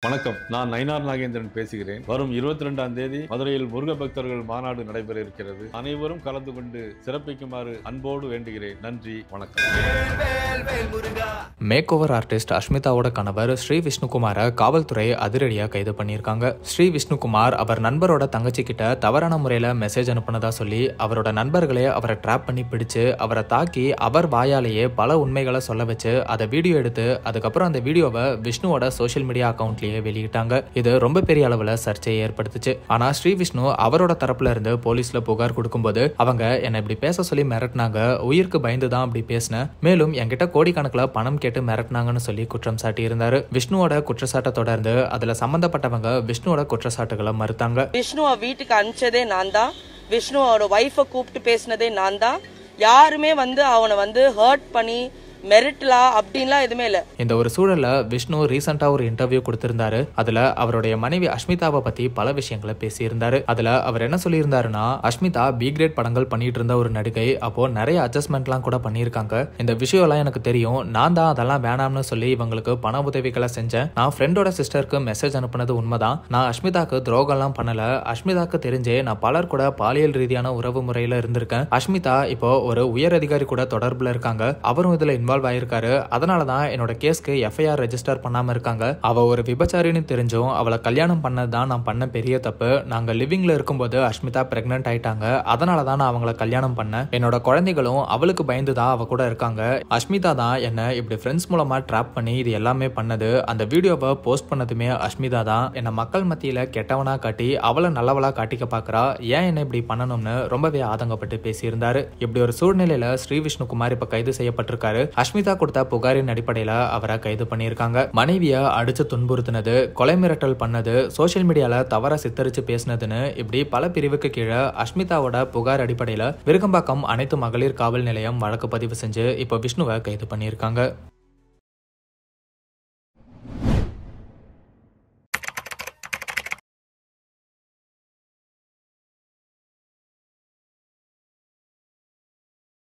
வணக்கம். நான் நயினார் நாகேந்திரன் பேசுகிறேன். வரும் 22ஆம் தேதி மதுரையில் முருக பக்தர்கள் மாநாடு நடைபெற இருக்கிறது. அனைவரும் கலந்து கொண்டு சிறப்பிக்குமாறு அன்போடு வேண்டுகிறேன். நன்றி, வணக்கம். மேக் ஓவர் ஆர்டிஸ்ட் அஷ்மிதாவோட கணவர் ஸ்ரீ விஷ்ணுகுமாரை காவல்துறை அதிரடியா கைது பண்ணியிருக்காங்க. ஸ்ரீ விஷ்ணுகுமார் அவர் நண்பரோட தங்கச்சி கிட்ட தவறான முறையில மெசேஜ் அனுப்புனதா சொல்லி அவரோட நண்பர்களே அவரை ட்ராப் பண்ணி பிடிச்சு அவரை தாக்கி அவர் வாயாலேயே பல உண்மைகளை சொல்ல வச்சு அதை வீடியோ எடுத்து அதுக்கப்புறம் அந்த வீடியோவை விஷ்ணுவோட சோசியல் மீடியா அக்கௌண்ட்லயே வெளியிட்டாங்க. இது ரொம்ப பெரிய அளவுல சர்ச்சையை ஏற்படுத்துச்சு. ஆனா ஸ்ரீ விஷ்ணு அவரோட தரப்புல இருந்து போலீஸ்ல புகார் கொடுக்கும்போது அவங்க என்ன இப்படி பேச சொல்லி மிரட்டினாங்க, உயிருக்கு பயந்துதான் அப்படி பேசினேன், மேலும் என்கிட்ட கோடிக்கணக்கில் பணம் கேட்டு மிரட்டினாங்கன்னு சொல்லி குற்றம் சாட்டி இருந்தாரு. விஷ்ணுவோட குற்றச்சாட்டை தொடர்ந்து அதுல சம்பந்தப்பட்டவங்க விஷ்ணுவோட குற்றச்சாட்டுகளை மறுத்தாங்க. விஷ்ணுவை வீட்டுக்கு அனுப்பிச்சதே நான் தான், விஷ்ணுவோட வைஃபை கூப்பிட்டு பேசினதே நான் தான், யாருமே அவனை ஹர்ட் பண்ணி மெரிட்லா அப்படின்லாம் எதுவுமே இல்ல. இந்த ஒரு சூழல்ல விஷ்ணு ரீசெண்டா ஒரு இன்டர்வியூ கொடுத்திருந்தாரு. அதுல அவருடைய மனைவி அஷ்மிதாவை பத்தி பல விஷயங்களை பேசியிருந்தாரு. அதுல அவர் என்ன சொல்லியிருந்தாருன்னா, அஷ்மிதா பி கிரேட் படங்கள் பண்ணிட்டு இருந்த ஒரு நடிகை, அப்போ நிறைய அட்ஜஸ்ட்மெண்ட்லாம் கூட பண்ணியிருக்காங்க. இந்த விஷயம் எல்லாம் எனக்கு தெரியும், நான் தான் அதெல்லாம் வேணாம்னு சொல்லி இவங்களுக்கு பண உதவிகளை செஞ்சேன். நான் ஃப்ரெண்டோட சிஸ்டருக்கு மெசேஜ் அனுப்புனது உண்மைதான். நான் அஷ்மிதாக்கு துரோகம்லாம் பண்ணல. அஷ்மிதாக்கு தெரிஞ்சே நான் பலர் கூட பாலியல் ரீதியான உறவு முறையில இருந்திருக்கேன். அஷ்மிதா இப்போ ஒரு உயர் அதிகாரி கூட தொடர்புல இருக்காங்க. அவரும் இதுல இன்வால்வ் ஆயிருக்காரு. அதனாலதான் என்னோட கேஸ்க்கு எஃப்ஐஆர் ரெஜிஸ்டர் பண்ணாம இருக்காங்க. அவ ஒரு விபச்சாரின்னு தெரிஞ்சும் அவளை கல்யாணம் பண்ணதான் நான் பண்ண பெரிய தப்பு. நாங்க லிவிங்ல இருக்கும்போது அஷ்மிதா பிரெக்னன்ட் ஆயிட்டாங்க. அதனாலதான் நான் அவங்கள கல்யாணம் பண்ணேன். என்னோட குழந்தைகளும் அவளுக்கு பயந்துதான் அவ கூட இருக்காங்க. அஷ்மிதா தான் என்ன இப்படி ஃப்ரெண்ட்ஸ் மூலமா ட்ராப் பண்ணி இது எல்லாமே பண்ணது. அந்த வீடியோவை போஸ்ட் பண்ணதுமே அஷ்மிதா தான். என்ன மக்கள் மத்தியில கெட்டவனா காட்டி அவளை நல்லவளா காட்டிக்க பாக்குறா. ஏன் என்ன இப்படி பண்ணணும்னு ரொம்பவே ஆதங்கப்பட்டு பேசியிருந்தாரு. இப்படி ஒரு சூழ்நிலையில ஸ்ரீ விஷ்ணுகுமார் இப்ப கைது செய்யப்பட்டிருக்காரு. அஷ்மிதா கொடுத்த புகாரின் அடிப்படையில அவரை கைது பண்ணியிருக்காங்க. மனைவிய அடிச்சு துன்புறுத்தினது, கொலை மிரட்டல் பண்ணது, சோசியல் மீடியால தவறா சித்தரிச்சு பேசினதுன்னு இப்படி பல பிரிவுக்கு கீழே அஷ்மிதாவோட புகார் அடிப்படையில விருகம்பாக்கம் அனைத்து மகளிர் காவல் நிலையம் வழக்கு பதிவு செஞ்சு இப்ப விஷ்ணுவை கைது பண்ணியிருக்காங்க.